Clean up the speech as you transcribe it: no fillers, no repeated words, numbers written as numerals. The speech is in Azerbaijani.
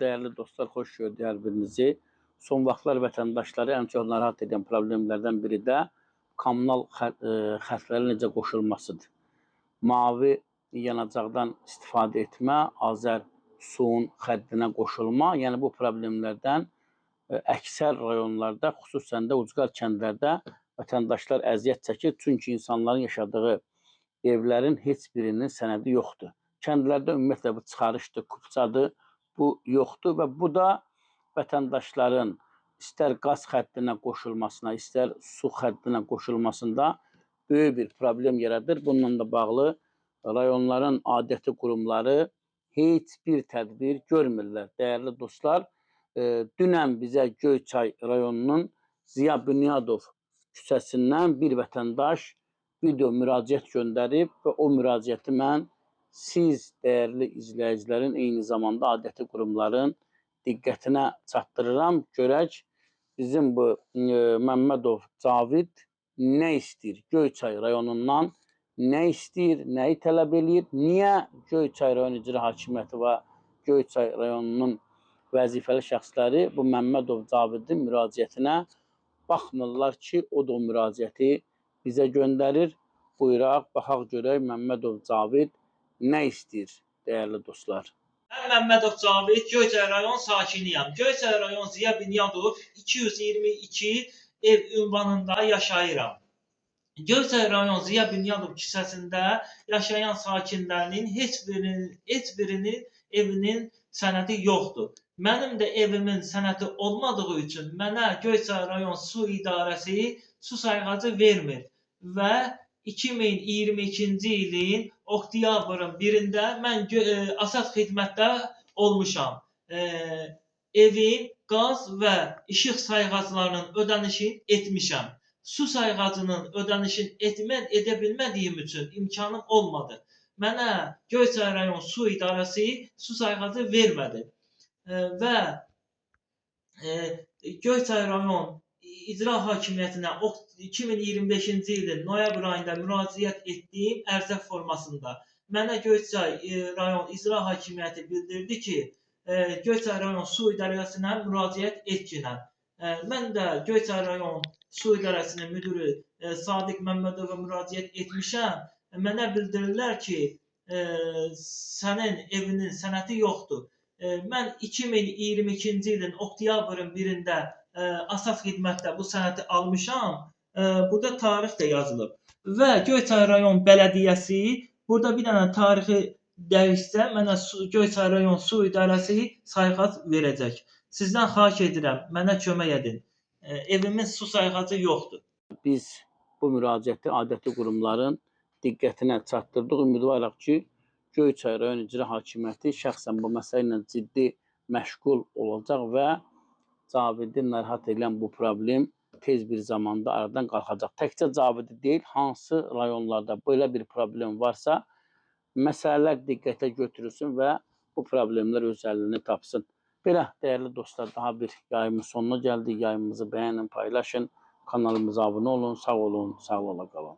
değerli dostlar, xoş gördük hər birinizi. Son vaxtlar vətəndaşları ən çox narahat edən problemlərdən biri də kommunal xərclərin necə qoşulmasıdır. Mavi yanacaqdan istifadə etmə, Azər suyun xəddinə qoşulma, yəni bu problemlərdən əksər rayonlarda, xüsusən də ucqar kəndlərdə vətəndaşlar əziyyət çəkir. Çünki insanların yaşadığı evlərin heç birinin sənədi yoxdur. Kəndlərdə ümumiyyətlə bu çıxarışdır, kupçadır, bu yoxdur və bu da vətəndaşların istər qaz xəddinə qoşulmasına, istər su xəddinə qoşulmasında böyük bir problem yaradır. Bununla da bağlı rayonların aidiyyatı qurumları heç bir tədbir görmürlər. Dəyərli dostlar, dünən bizə Göyçay rayonunun Ziya Bünyadov küçəsindən bir vətəndaş video müraciət göndərib və o müraciəti mən siz, dəyərli izləyicilərin, eyni zamanda aidiyyatı qurumların diqqətinə çatdırıram. Görək, bizim bu Məmmədov Cavid nə istəyir? Göyçay rayonundan nə istəyir? Nəyi tələb eləyir? Niyə Göyçay rayon icra hakimiyyəti və Göyçay rayonunun vəzifəli şəxsləri bu Məmmədov Cavidin müraciətinə baxmırlar ki, o da o müraciəti bizə göndərir. Buyuraq, baxaq görək Məmmədov Cavid nə istəyir, dəyərli dostlar? Mən Məmmədov Cavid, Göyçay rayon sakiniyəm. Göyçay rayon Ziya Bünyadov 222 ev ünvanında yaşayıram. Göyçay rayon Ziya Bünyadov küçəsində yaşayan sakinlərinin heç birinin evinin sənədi yoxdur. Mənim də evimin sənədi olmadığı üçün mənə Göyçay rayon su idarəsi su sayğacı vermir və 2022-ci ilin oktyabrın 1-də mən asas xidmətdə olmuşam. Evin qaz və işıq sayğaclarının ödənişini etmişəm. Su sayğacının ödənişini edə bilmədiyim üçün imkanım olmadı. Mənə Göyçay rayon su idarəsi su sayğacı vermədi. Və Göyçay rayon İcra Hakimiyyətinə 2025-ci ilin noyabr ayında müraciət etdiyim ərizə formasında mənə Göyçay rayon İcra Hakimiyyəti bildirdi ki, Göyçay rayon su idarəsinə müraciət etkinən. Mən də Göyçay rayon su idarəsinin müdürü Sadiq Məmmədova müraciət etmişəm. Mənə bildirirlər ki, sənin evinin sənədi yoxdur. Mən 2022-ci ilin oktyabrın 1-də asas xidmətdə bu sənəti almışam. Burada tarix də yazılıb. Və Göyçay rayon bələdiyyəsi burada bir dənə tarixi dəyişsə, mənə Göyçay rayon su idarəsi sayğac verəcək. Sizdən xahiş edirəm, mənə kömək edin. Evimin su sayğacı yoxdur. Biz bu müraciəti aidiyyatı qurumların diqqətinə çatdırdıq. Ümidvarıq ki, Göyçay rayon icra hakimiyyəti şəxsən bu məsələ ilə ciddi məşğul olacaq və Cavidi narahat edən bu problem tez bir zamanda aradan qalxacaq. Təkcə Cavidi deyil, hansı rayonlarda belə bir problem varsa, məsələlər diqqətə götürülsün və bu problemlər öz həllini tapsın. Belə, dəyərli dostlar, daha bir yayımın sonuna gəldik. Yayımımızı bəyənin, paylaşın, kanalımıza abunə olun, sağ olun, sağ ola qalın.